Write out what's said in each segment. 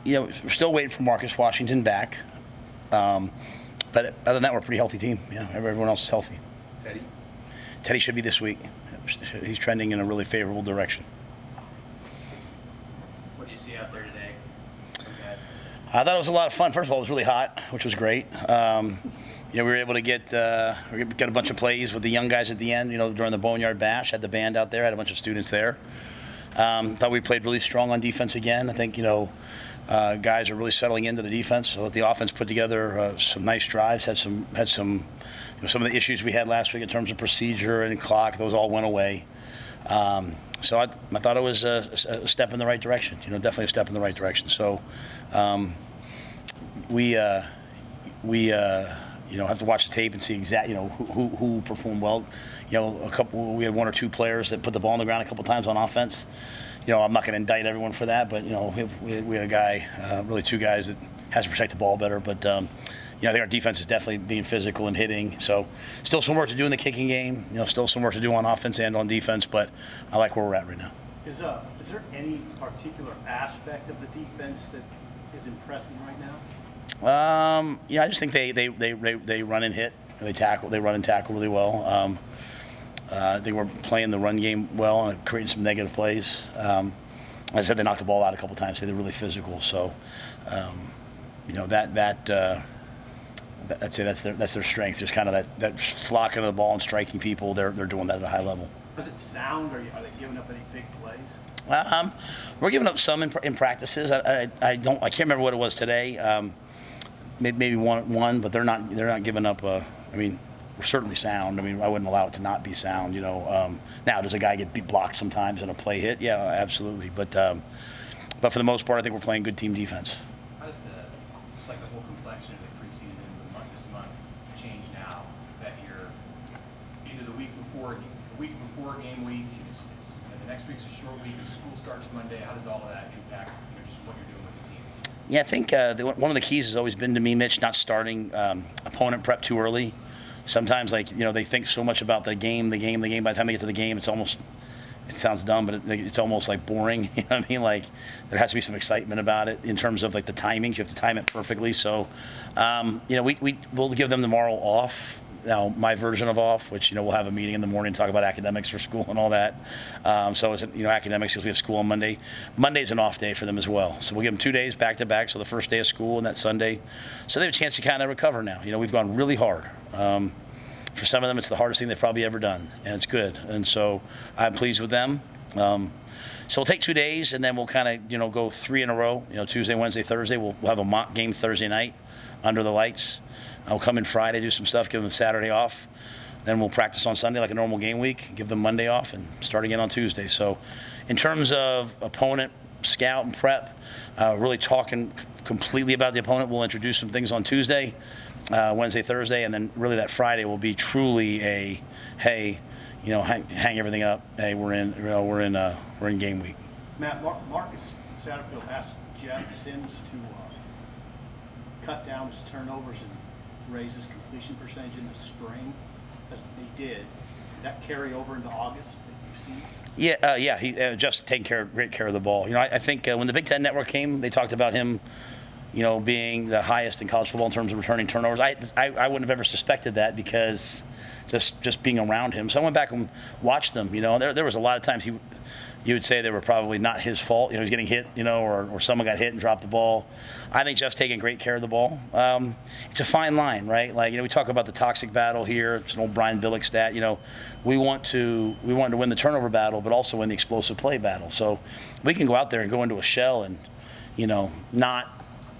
We're still waiting for Marcus Washington back. But other than that, we're a pretty healthy team. Yeah, everyone else is healthy. Teddy should be this week. He's trending in a really favorable direction. What do you see out there today? I thought it was a lot of fun. First of all, it was really hot, which was great. We were able to get a bunch of plays with the young guys at the end. During the Boneyard Bash, had the band out there, had a bunch of students there. Thought we played really strong on defense again. I think guys are really settling into the defense. So the offense put together some nice drives. Had some some of the issues we had last week in terms of procedure and clock. Those all went away. So I thought it was a step in the right direction. Definitely a step in the right direction. So we have to watch the tape and see exactly who performed well. We had one or two players that put the ball on the ground a couple times on offense. I'm not going to indict everyone for that, but we had a guy, really two guys that has to protect the ball better. But I think our defense is definitely being physical and hitting. So still some work to do in the kicking game. Still some work to do on offense and on defense. But I like where we're at right now. Is there any particular aspect of the defense that is impressing right now? I just think they run and hit. They tackle. They run and tackle really well. They were playing the run game well and creating some negative plays. As I said, they knocked the ball out a couple times. So they're really physical. So, I'd say that's their strength. Just kind of that flocking of the ball and striking people. They're doing that at a high level. Does it sound? Are they giving up any big plays? We're giving up some in practices. I can't remember what it was today. Maybe one, but they're not giving up. We're certainly sound. I wouldn't allow it to not be sound. Now does a guy get blocked sometimes in a play hit? Yeah, absolutely. But for the most part, I think we're playing good team defense. How does the whole complexion of the preseason, this month, change now that you're into the week before game week? The next week's a short week. The school starts Monday. How does all of that impact just what you're doing with the team? Yeah, I think one of the keys has always been to me, Mitch, not starting opponent prep too early. Sometimes, they think so much about the game. By the time they get to the game, it sounds dumb, but it's almost like boring. You know what I mean? Like, there has to be some excitement about it in terms of the timings. You have to time it perfectly. So, we'll give them tomorrow off. Now, my version of off, which, we'll have a meeting in the morning to talk about academics for school and all that. So it's, academics, because we have school on Monday. Monday's an off day for them as well. So we'll give them 2 days back to back. So the first day of school and that Sunday. So they have a chance to kind of recover now. We've gone really hard. For some of them, it's the hardest thing they've probably ever done, and it's good. And so I'm pleased with them. So we'll take 2 days, and then we'll kind of, go 3 in a row. Tuesday, Wednesday, Thursday. We'll have a mock game Thursday night under the lights. I'll come in Friday, do some stuff, give them Saturday off. Then we'll practice on Sunday like a normal game week, give them Monday off, and start again on Tuesday. So in terms of opponent, scout, and prep, really talking completely about the opponent. We'll introduce some things on Tuesday, Wednesday, Thursday, and then really that Friday will be truly a, hey, hang everything up. Hey, we're in game week. Matt, Marcus Satterfield asked Jeff Sims to cut down his turnovers and raise his completion percentage in the spring, as he did. Did that carry over into August that you've seen? Yeah. He just taking great care of the ball. I think when the Big Ten Network came, they talked about him, being the highest in college football in terms of returning turnovers. I wouldn't have ever suspected that because just being around him. So I went back and watched them. There was a lot of times you would say they were probably not his fault. He was getting hit, or someone got hit and dropped the ball. I think Jeff's taking great care of the ball. It's a fine line, right? We talk about the toxic battle here. It's an old Brian Billick stat. We want to win the turnover battle, but also win the explosive play battle. So we can go out there and go into a shell and,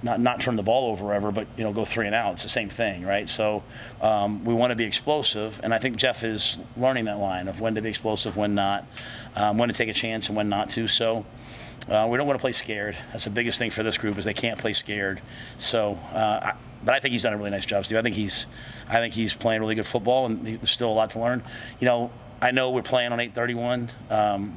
not turn the ball over ever, but go 3 and out. It's the same thing, right? So we want to be explosive, and I think Jeff is learning that line of when to be explosive, when not, when to take a chance, and when not to. So we don't want to play scared. That's the biggest thing for this group is they can't play scared. So, but I think he's done a really nice job, Steve. I think he's playing really good football, and there's still a lot to learn. I know we're playing on 8/31,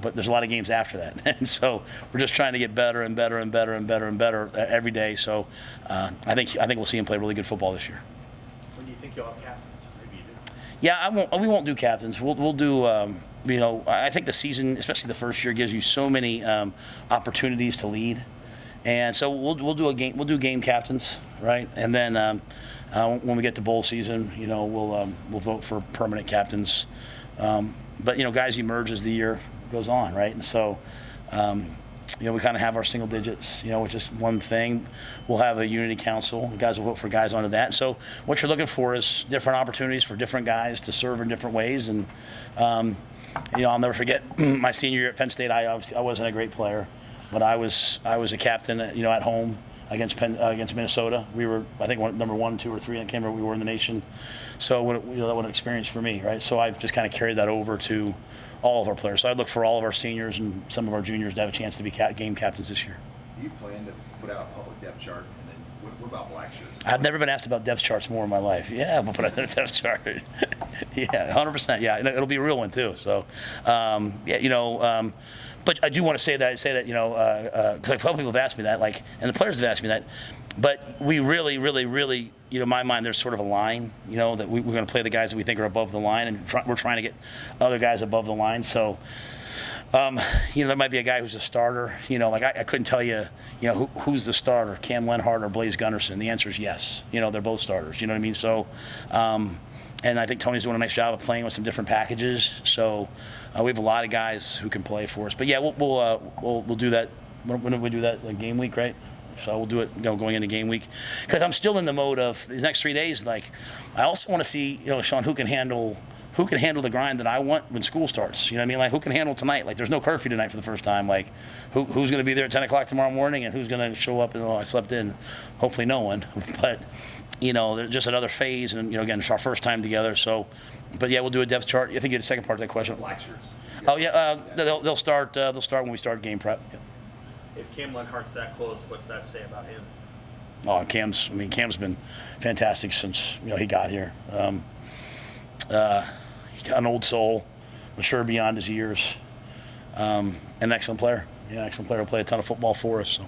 but there's a lot of games after that, and so we're just trying to get better and better and better and better and better every day. So I think we'll see him play really good football this year. When do you think you'll have captains? Maybe you do. Yeah, we won't do captains. We'll do. I think the season, especially the first year, gives you so many opportunities to lead. And so we'll do game captains, right? And then when we get to bowl season, we'll vote for permanent captains. But guys emerge as the year goes on, right? And so we kind of have our single digits, which is one thing. We'll have a unity council. The guys will vote for guys onto that. So what you're looking for is different opportunities for different guys to serve in different ways. And I'll never forget my senior year at Penn State. I wasn't a great player, but I was a captain, at home against Minnesota. We were, I think, number 1, 2, or 3. I can't remember. We were in the nation. So that was an experience for me, right? So I've just kind of carried that over to all of our players. So I look for all of our seniors and some of our juniors to have a chance to be game captains this year. Do you plan to put out a public depth chart? And then what about black shirts? I've never been asked about depth charts more in my life. Yeah, we'll put out a depth chart. Yeah, 100%. Yeah, it'll be a real one too. So, but I do want to say that because a couple people have asked me that, and the players have asked me that. But we really, really, really, in my mind, there's sort of a line, that we're going to play the guys that we think are above the line, and we're trying to get other guys above the line. So, there might be a guy who's a starter. I couldn't tell you, who's the starter, Cam Lenhart or Blaze Gunnarsson. The answer is yes. They're both starters. You know what I mean? So, and I think Tony's doing a nice job of playing with some different packages. So, we have a lot of guys who can play for us. But yeah, we'll do that. When do we do that? Like game week, right? So we'll do it going into game week, because I'm still in the mode of these next 3 days. I also want to see, Sean, who can handle the grind that I want when school starts. You know what I mean? Who can handle tonight? There's no curfew tonight for the first time. Who's going to be there at 10 o'clock tomorrow morning, and who's going to show up and I slept in? Hopefully no one. But there's just another phase, and again, it's our first time together. So, but yeah, we'll do a depth chart. I think you had a second part of that question. Black shirts. Oh yeah, they'll start when we start game prep. Yeah. If Cam Lenhart's that close, what's that say about him? Oh, Cam's been fantastic since he got here. An old soul, mature beyond his years, an excellent player. Yeah, excellent player. Will play a ton of football for us. So.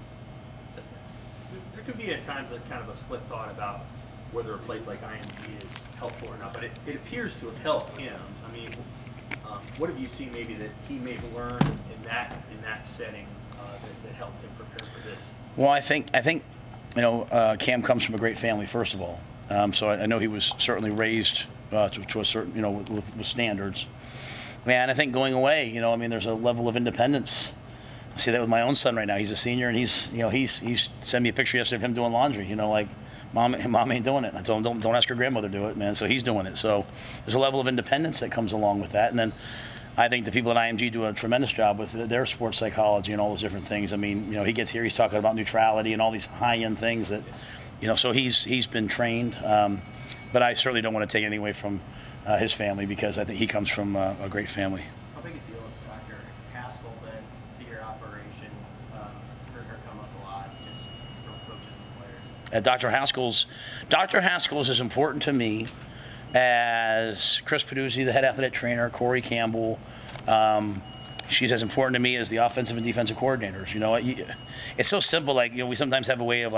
There could be at times kind of a split thought about whether a place like IMG is helpful or not, but it appears to have helped him. I mean, what have you seen maybe that he may have learned in that setting that helped him prepare for this? Well, I think Cam comes from a great family, first of all. So I know he was certainly raised to a certain, with standards. Man, I think going away, there's a level of independence. I see that with my own son right now. He's a senior, and he's sent me a picture yesterday of him doing laundry. Mom ain't doing it. I told him, don't ask your grandmother to do it, man. So he's doing it. So there's a level of independence that comes along with that. And then I think the people at IMG do a tremendous job with their sports psychology and all those different things. I mean, he gets here, he's talking about neutrality and all these high-end things that, so he's been trained. But I certainly don't want to take anything away from his family, because I think he comes from a great family. How big a deal is Dr. Haskell been to your operation? Heard her come up a lot, just from coaches and players. Dr. Haskell's is important to me as Chris Peduzzi, the head athletic trainer, Corey Campbell. She's as important to me as the offensive and defensive coordinators. It's so simple. We sometimes have a way of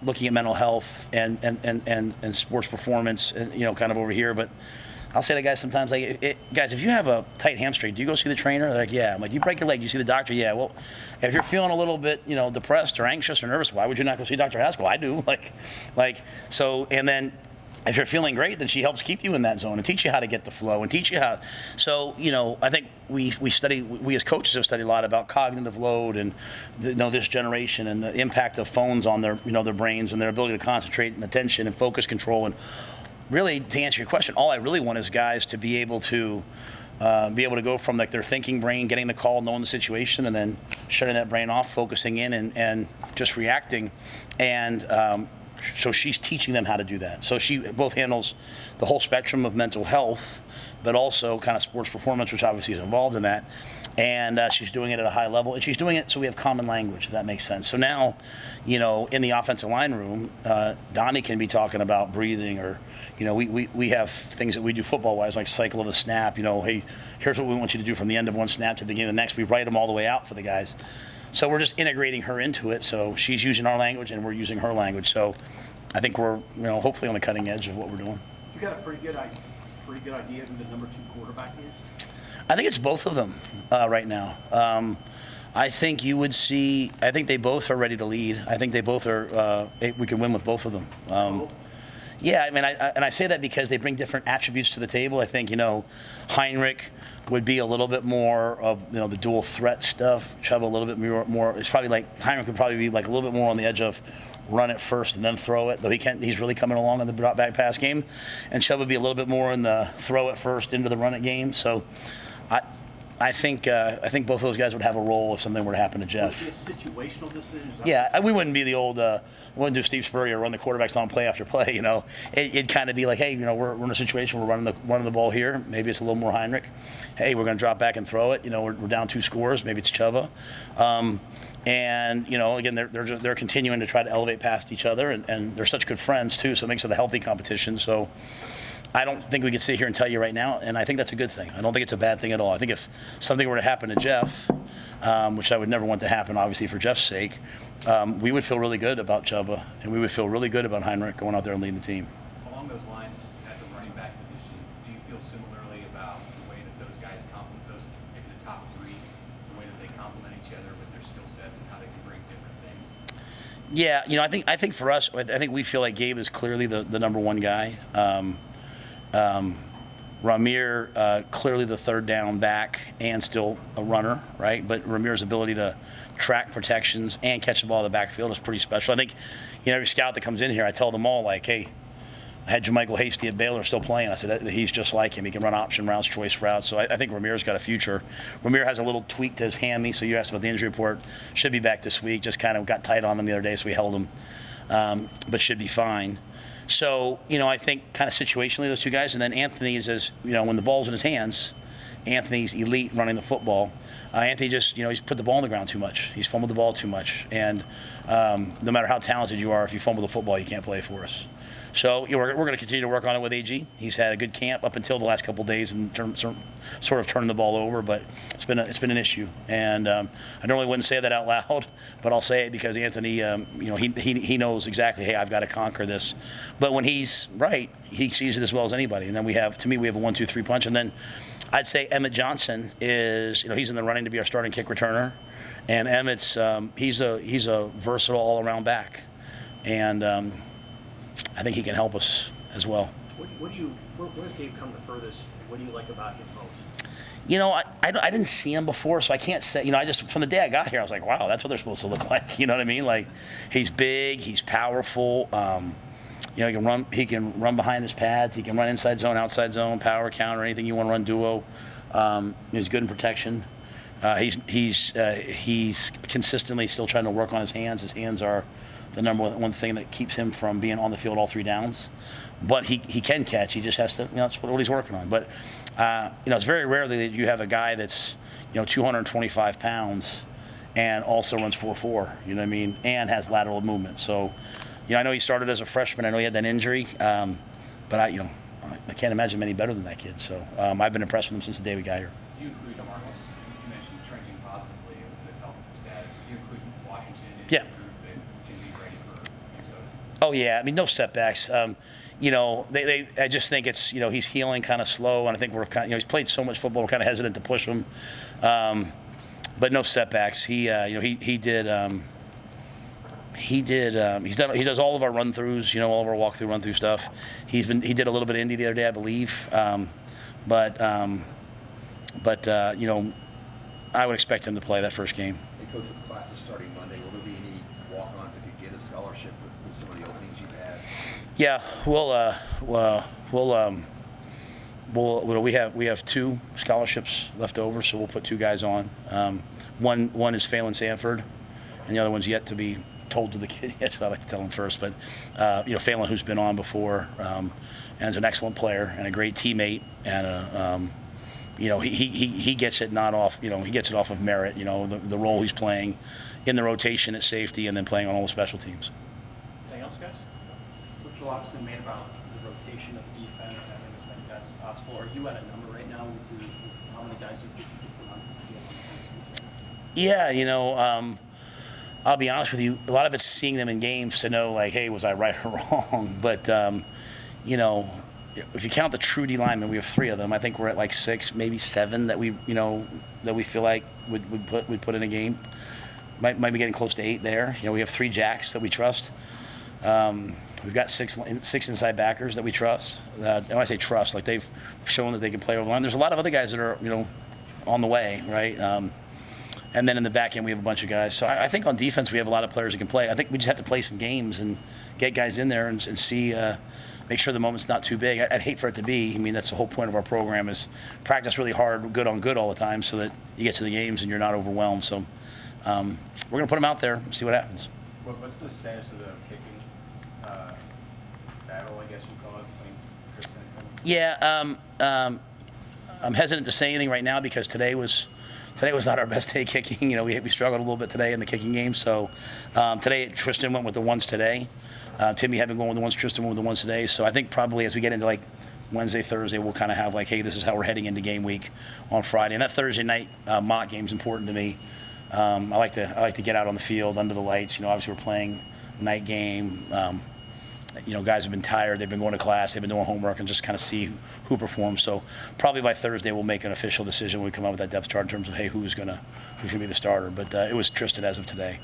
looking at mental health and sports performance, and kind of over here. But I'll say to guys sometimes, guys, if you have a tight hamstring, do you go see the trainer? They're like, yeah. I'm like, do you break your leg? Do you see the doctor? Yeah. Well, if you're feeling a little bit, depressed or anxious or nervous, why would you not go see Dr. Haskell? I do. So, and then if you're feeling great, then she helps keep you in that zone and teach you how to get the flow and teach you how. So, I think we as coaches have studied a lot about cognitive load and this generation and the impact of phones on their their brains and their ability to concentrate and attention and focus control. And really, to answer your question, all I really want is guys to be able to go from their thinking brain, getting the call, knowing the situation, and then shutting that brain off, focusing in and just reacting. And so she's teaching them how to do that. So she both handles the whole spectrum of mental health, but also kind of sports performance, which obviously is involved in that. And she's doing it at a high level, and she's doing it so we have common language, if that makes sense. So now, in the offensive line room, Donnie can be talking about breathing, or, we have things that we do football-wise, like cycle of a snap. Hey, here's what we want you to do from the end of one snap to the beginning of the next. We write them all the way out for the guys. So we're just integrating her into it. So she's using our language, and we're using her language. So I think we're, hopefully on the cutting edge of what we're doing. You got a pretty good idea who the number 2 quarterback is? I think it's both of them right now. I think you would see. I think they both are ready to lead. I think they both are. We can win with both of them. Yeah, I mean, I say that because they bring different attributes to the table. I think Heinrich would be a little bit more of the dual threat stuff. Chubb a little bit more. It's probably like Heinrich would probably be like a little bit more on the edge of run it first and then throw it. Though he's really coming along in the drop back pass game, and Chubb would be a little bit more in the throw it first into the run it game. So, I think both of those guys would have a role if something were to happen to Jeff. It's situational decisions. Yeah, we wouldn't be the old, wouldn't do Steve Spurrier run the quarterbacks on play after play. It'd kind of be like, hey, we're in a situation, we're running the ball here. Maybe it's a little more Heinrich. Hey, we're going to drop back and throw it. We're down 2 scores. Maybe it's Chuba. And again, they're continuing to try to elevate past each other, and they're such good friends too. So it makes it a healthy competition. So I don't think we could sit here and tell you right now, and I think that's a good thing. I don't think it's a bad thing at all. I think if something were to happen to Jeff, which I would never want to happen, obviously for Jeff's sake, we would feel really good about Chuba, and we would feel really good about Heinrich going out there and leading the team. Along those lines, at the running back position, do you feel similarly about the way that those guys complement maybe the top 3, the way that they complement each other with their skill sets and how they can bring different things? Yeah, I think for us, I think we feel like Gabe is clearly the number 1 guy. Ramir, clearly the third down back and still a runner, right? But Ramir's ability to track protections and catch the ball in the backfield is pretty special. I think, every scout that comes in here, I tell them all, like, hey, I had Jermichael Hasty at Baylor still playing. I said, he's just like him. He can run option routes, choice routes. So I think Ramir's got a future. Ramir has a little tweak to his hammy, so you asked about the injury report. Should be back this week. Just kind of got tight on him the other day, so we held him, but should be fine. So, I think kind of situationally those 2 guys. And then Anthony is, when the ball's in his hands, Anthony's elite running the football. Anthony just, he's put the ball on the ground too much. He's fumbled the ball too much. And no matter how talented you are, if you fumble the football, you can't play for us. So we're going to continue to work on it with AG. He's had a good camp up until the last couple of days and sort of turning the ball over, but it's been an issue. And I normally wouldn't say that out loud, but I'll say it because Anthony, he knows exactly, hey, I've got to conquer this. But when he's right, he sees it as well as anybody. And then we have a 1-2-3 punch. And then I'd say Emmett Johnson is, he's in the running to be our starting kick returner. And Emmett's, he's a versatile all-around back. And I think he can help us as well. Where has Gabe come the furthest? What do you like about him most? I didn't see him before, so I can't say. I just from the day I got here, I was like, wow, that's what they're supposed to look like. You know what I mean? Like, he's big, he's powerful. He can run behind his pads. He can run inside zone, outside zone, power counter, anything you want to run duo. He's good in protection. He's consistently still trying to work on his hands. His hands are the number 1 thing that keeps him from being on the field all 3 downs. But he can catch. He just has to, that's what he's working on. But, it's very rare that you have a guy that's, 225 pounds and also runs 4.4, you know what I mean, and has lateral movement. So, I know he started as a freshman. I know he had that injury. But I can't imagine many better than that kid. So I've been impressed with him since the day we got here. Do you include Marcus? You mentioned trending positively with the health of the status. Do you include Washington in Yeah. your group that can be ready for Minnesota? Oh yeah, I mean no setbacks. I just think it's he's healing kind of slow, and I think we're kind he's played so much football, we're kind of hesitant to push him. But no setbacks. He does all of our run throughs, all of our walkthrough run through stuff. He did a little bit of Indy the other day, I believe. But I would expect him to play that first game. Hey, Coach, with the class is starting Monday, will there be any walk-ons that could get a scholarship with some of the openings you've had? Yeah, we have 2 scholarships left over, so we'll put 2 guys on. One is Phelan Sanford, and the other one's yet to be told to the kid yet, so I like to tell him first. But Phelan, who's been on before, and is an excellent player and a great teammate, and he gets it not off. He gets it off of merit. The role he's playing in the rotation at safety, and then playing on all the special teams. Anything else, guys? A lot's been made about the rotation of the defense and having as many guys as possible. Are you at a number right now with how many guys you think you can put on the field? Yeah, I'll be honest with you. A lot of it's seeing them in games to know, like, hey, was I right or wrong? But if you count the true D linemen, we have 3 of them. I think we're at like 6, maybe 7 that we feel like would put in a game. Might be getting close to 8 there. We have 3 jacks that we trust. We've got 6 inside backers that we trust. And when I say trust, like they've shown that they can play over the line. There's a lot of other guys that are on the way, right? And then in the back end, we have a bunch of guys. So I think on defense, we have a lot of players who can play. I think we just have to play some games and get guys in there and see, make sure the moment's not too big. I'd hate for it to be. I mean, that's the whole point of our program is practice really hard, good on good all the time so that you get to the games and you're not overwhelmed. So we're going to put them out there and see what happens. What's the status of the kicking battle, I guess you call it, between Tristan and Tim? Yeah, I'm hesitant to say anything right now because today was not our best day kicking. We struggled a little bit today in the kicking game. So today Tristan went with the ones today. Timmy had been going with the ones. Tristan went with the ones today. So I think probably as we get into like Wednesday, Thursday, we'll kind of have like, hey, this is how we're heading into game week on Friday. And that Thursday night mock game is important to me. I like to get out on the field under the lights. Obviously we're playing night game. Guys have been tired. They've been going to class. They've been doing homework and just kind of see who performs. So probably by Thursday we'll make an official decision when we come up with that depth chart in terms of, hey, who's gonna be the starter. But it was Tristan as of today.